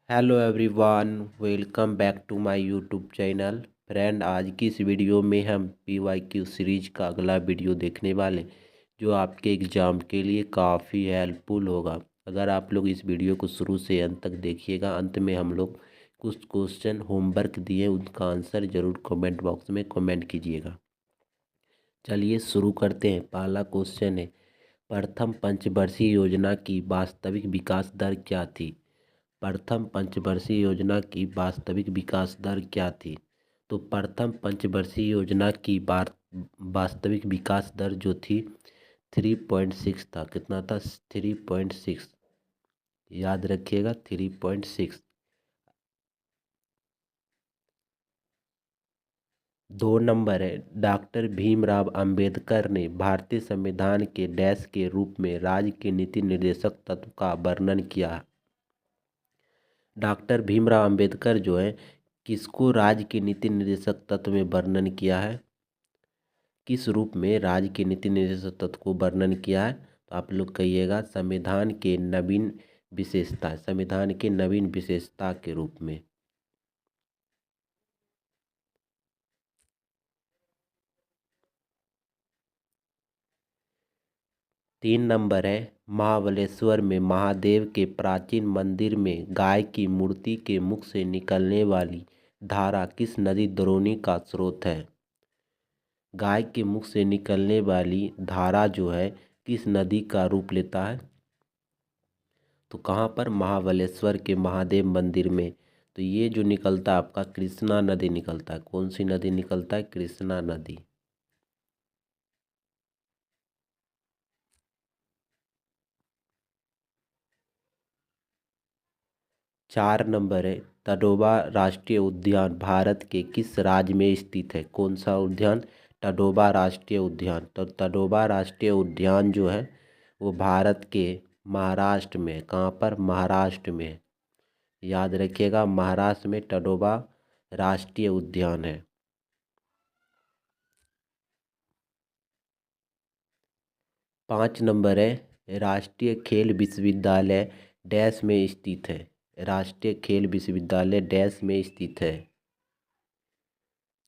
Hello everyone, welcome back to my YouTube channel. Friend, आज की इस वीडियो में हम PYQ सीरीज का अगला वीडियो देखने वाले, जो आपके एग्ज़ाम के लिए काफ़ी हेल्पफुल होगा। अगर आप लोग इस वीडियो को शुरू से अंत तक देखिएगा। अंत में हम लोग कुछ क्वेश्चन होमवर्क दिए, उनका आंसर ज़रूर कमेंट बॉक्स में कमेंट कीजिएगा। चलिए शुरू करते हैं। पहला क्वेश्चन है, प्रथम पंचवर्षीय योजना की वास्तविक विकास दर क्या थी? प्रथम पंचवर्षीय योजना की वास्तविक विकास दर क्या थी? तो प्रथम पंचवर्षीय योजना की वास्तविक विकास दर जो थी 3.6 था। कितना था? 3.6। याद रखिएगा, 3.6। 2 नंबर है, डॉक्टर भीमराव अंबेडकर ने भारतीय संविधान के डैश के रूप में राज्य के नीति निर्देशक तत्व का वर्णन किया। डॉक्टर भीमराव अंबेडकर जो है, किसको राज्य के नीति निर्देशक तत्व में वर्णन किया है? किस रूप में राज्य के नीति निर्देशक तत्व को वर्णन किया है? तो आप लोग कहिएगा, संविधान के नवीन विशेषता, संविधान के नवीन विशेषता के रूप में। 3 नंबर है, महाबलेश्वर में महादेव के प्राचीन मंदिर में गाय की मूर्ति के मुख से निकलने वाली धारा किस नदी द्रोणी का स्रोत है? गाय के मुख से निकलने वाली धारा जो है, किस नदी का रूप लेता है? तो कहाँ पर? महाबलेश्वर के महादेव मंदिर में। तो ये जो निकलता है आपका, कृष्णा नदी निकलता है। कौन सी नदी निकलता है? कृष्णा नदी। 4 नंबर है, तडोबा राष्ट्रीय उद्यान भारत के किस राज्य में स्थित है? कौन सा उद्यान? तडोबा राष्ट्रीय उद्यान। तो तडोबा राष्ट्रीय उद्यान जो है, वो भारत के महाराष्ट्र में। कहाँ पर? महाराष्ट्र में। याद रखिएगा, महाराष्ट्र में तडोबा राष्ट्रीय उद्यान है। 5 नंबर है, राष्ट्रीय खेल विश्वविद्यालय डैश में स्थित है। राष्ट्रीय खेल विश्वविद्यालय डैश में स्थित है।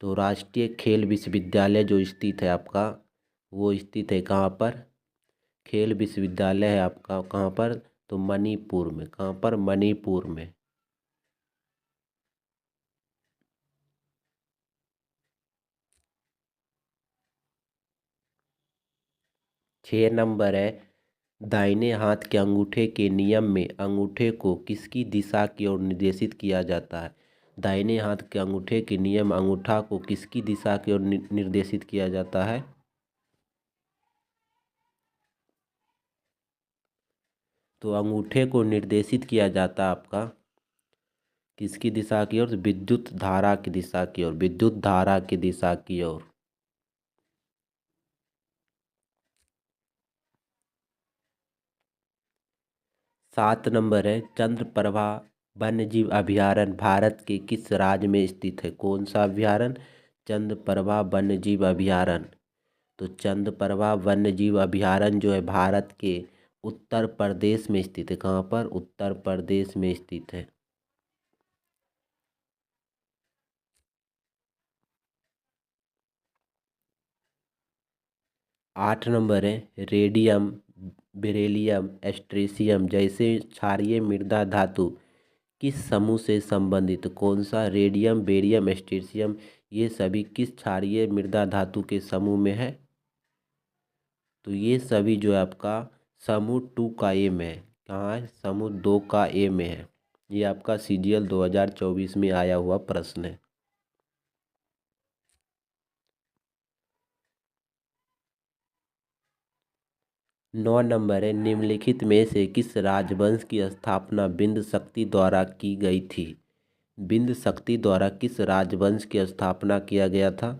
तो राष्ट्रीय खेल विश्वविद्यालय जो स्थित है आपका, वो स्थित है कहाँ पर? खेल विश्वविद्यालय है आपका कहाँ पर? तो मणिपुर में। कहाँ पर? मणिपुर में। 6 नंबर है, दाहिने हाथ के अंगूठे के नियम में अंगूठे को किसकी दिशा की ओर निर्देशित किया जाता है? दाहिने हाथ के अंगूठे के नियम अंगूठा को किसकी दिशा की ओर निर्देशित किया जाता है? तो अंगूठे को निर्देशित किया जाता है आपका किसकी दिशा की ओर? विद्युत धारा की दिशा की ओर। विद्युत धारा की दिशा की ओर। 7 नंबर है, चंद्रप्रभा वन्यजीव अभयारण्य भारत के किस राज्य में स्थित है? कौन सा अभयारण्य? चंद्रप्रभा वन्यजीव अभयारण्य। तो चंद्रप्रभा वन्यजीव अभयारण्य जो है, भारत के उत्तर प्रदेश में स्थित है। कहाँ पर? उत्तर प्रदेश में स्थित है। 8 नंबर है, रेडियम, बेरिलियम, स्ट्रोंशियम जैसे क्षारीय मृदा धातु किस समूह से संबंधित? कौन सा? रेडियम, बेरियम, स्ट्रोंशियम, ये सभी किस क्षारीय मृदा धातु के समूह में है? तो ये सभी जो है आपका समूह 2 का ए में है। कहाँ है? समूह 2 का ए में है। ये आपका CGL 2024 में आया हुआ प्रश्न है। 9 नंबर है, निम्नलिखित में से किस राजवंश की स्थापना बिंद शक्ति द्वारा की गई थी? बिंद शक्ति द्वारा किस राजवंश की स्थापना किया गया था?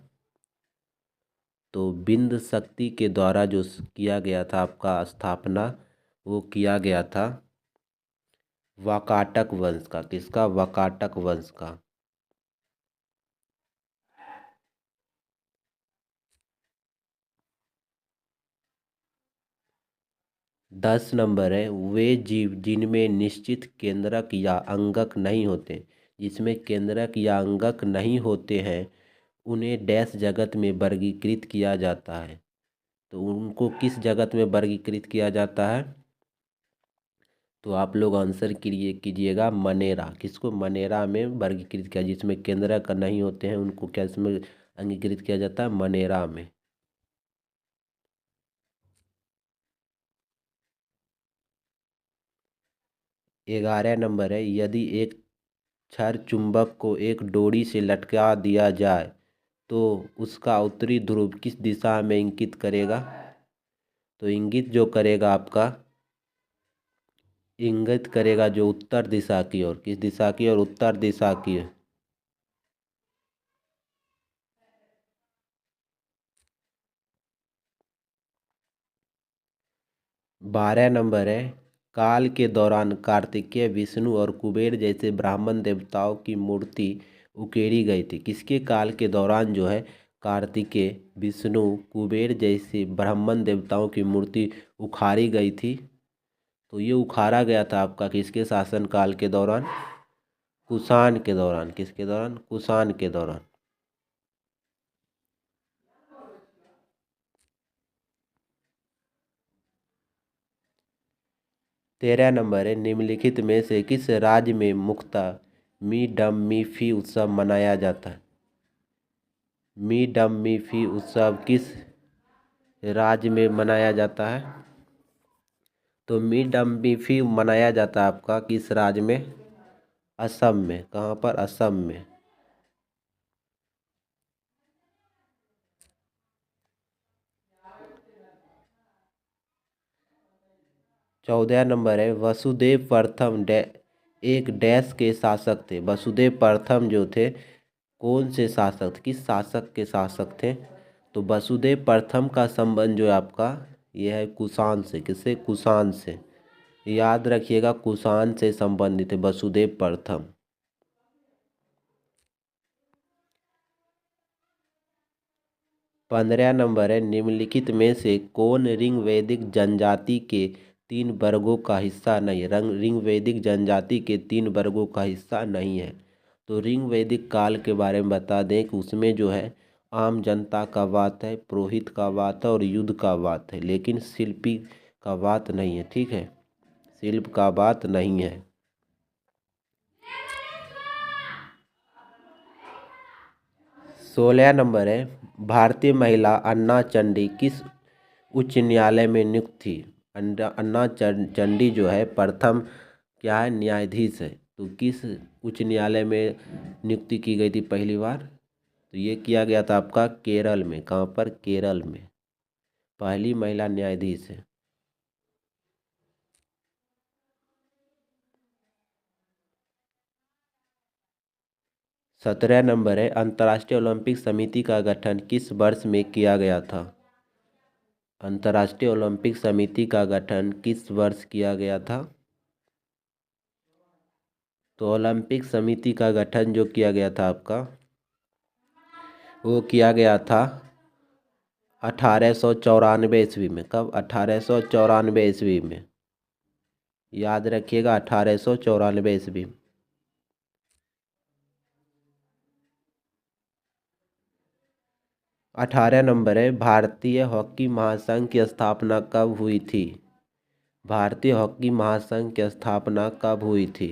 तो बिंद शक्ति के द्वारा जो किया गया था आपका स्थापना, वो किया गया था वाकाटक वंश का। किसका? वाकाटक वंश का। 10 नंबर है, वे जीव जिनमें निश्चित केंद्रक या अंगक नहीं होते। जिसमें केंद्रक या अंगक नहीं होते हैं उन्हें डैश जगत में वर्गीकृत किया जाता है। तो उनको किस जगत में वर्गीकृत किया जाता है? तो आप लोग आंसर कीजिएगा मनेरा। किसको? मनेरा में वर्गीकृत किया। जिसमें केंद्रक नहीं होते हैं उनको क्या इसमें अंगीकृत किया जाता है? मनेरा में। 11 नंबर है, यदि एक छड़ चुंबक को एक डोरी से लटका दिया जाए तो उसका उत्तरी ध्रुव किस दिशा में इंगित करेगा? तो इंगित जो करेगा आपका, इंगित करेगा जो उत्तर दिशा की ओर। किस दिशा की ओर? उत्तर दिशा की ओर। 12 नंबर है, काल के दौरान कार्तिकेय, विष्णु और कुबेर जैसे ब्राह्मण देवताओं की मूर्ति उकेड़ी गई थी। किसके काल के दौरान जो है कार्तिकेय, विष्णु, कुबेर जैसे ब्राह्मण देवताओं की मूर्ति उखाड़ी गई थी? तो ये उखाड़ा गया था आपका किसके शासन काल के दौरान? कुषाण के दौरान। किसके दौरान? कुषाण के दौरान। 13 नंबर है, निम्नलिखित में से किस राज्य में मुख्यतः मी डम मी फी उत्सव मनाया जाता है? मी डम मी फी उत्सव किस राज्य में मनाया जाता है? तो मी डम मी फी मनाया जाता है आपका किस राज्य में? असम में। कहाँ पर? असम में। 14 नंबर है, वसुदेव प्रथम एक डैश के शासक थे। वसुदेव प्रथम जो थे कौन से शासक थे? किस शासक के शासक थे? तो वसुदेव प्रथम का संबंध जो है आपका यह है कुषाण से। किससे? कुषाण से। याद रखिएगा, कुषाण से संबंधित है वसुदेव प्रथम। 15 नंबर है, निम्नलिखित में से कौन ऋग्वैदिक जनजाति के 3 वर्गों का हिस्सा नहीं है? ऋग्वैदिक जनजाति के 3 वर्गों का हिस्सा नहीं है। तो ऋग्वैदिक काल के बारे में बता दें कि उसमें जो है आम जनता का बात है, पुरोहित का बात है और युद्ध का बात है, लेकिन शिल्पी का बात नहीं है। ठीक है, शिल्प का बात नहीं है। 16 नंबर है, भारतीय महिला अन्ना चंडी किस उच्च न्यायालय में नियुक्त थी? अन्ना चंडी जो है प्रथम क्या है? न्यायाधीश है। तो किस उच्च न्यायालय में नियुक्ति की गई थी पहली बार? तो ये किया गया था आपका केरल में। कहाँ पर? केरल में। पहली महिला न्यायाधीश है। 17 नंबर है, अंतर्राष्ट्रीय ओलंपिक समिति का गठन किस वर्ष में किया गया था? अंतर्राष्ट्रीय ओलंपिक समिति का गठन किस वर्ष किया गया था? तो ओलंपिक समिति का गठन जो किया गया था आपका वो किया गया था 1894 ईस्वी में। कब? 1894 ईस्वी में। याद रखिएगा, 1894 ईस्वी में। 18 नंबर है, भारतीय हॉकी महासंघ की स्थापना कब हुई थी? भारतीय हॉकी महासंघ की स्थापना कब हुई थी?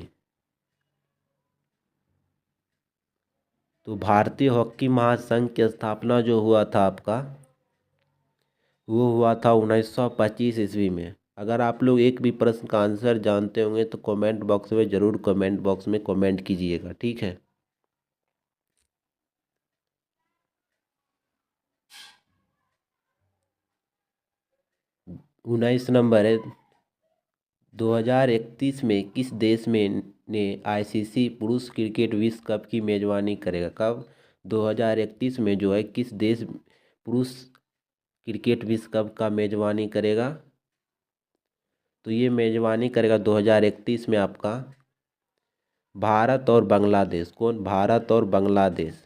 तो भारतीय हॉकी महासंघ की स्थापना जो हुआ था आपका वो हुआ था 1925 ईस्वी में। अगर आप लोग एक भी प्रश्न का आंसर जानते होंगे तो कमेंट बॉक्स में ज़रूर कमेंट बॉक्स में कमेंट कीजिएगा। ठीक है। 19 नंबर है, 2031 में किस देश में ने आईसीसी पुरुष क्रिकेट विश्व कप की मेजबानी करेगा? कब? 2031 में जो है किस देश पुरुष क्रिकेट विश्व कप का मेजबानी करेगा? तो ये मेजबानी करेगा 2031 में आपका भारत और बांग्लादेश। कौन? भारत और बांग्लादेश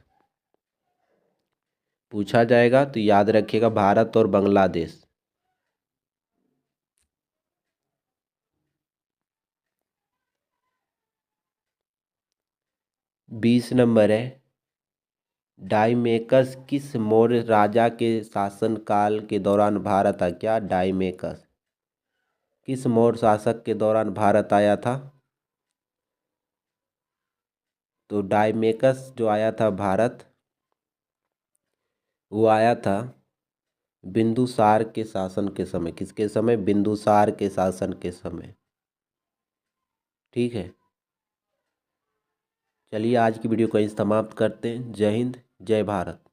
पूछा जाएगा तो याद रखिएगा, भारत और बांग्लादेश। 20 नंबर है, डाइमेकस किस मौर्य राजा के शासनकाल के दौरान भारत आ क्या डाइमेकस किस मौर्य शासक के दौरान भारत आया था? तो डाइमेकस जो आया था भारत, वो आया था बिंदुसार के शासन के समय। किसके समय? बिंदुसार के शासन के समय। ठीक है, चलिए आज की वीडियो को यहीं समाप्त करते हैं। जय हिंद, जय भारत।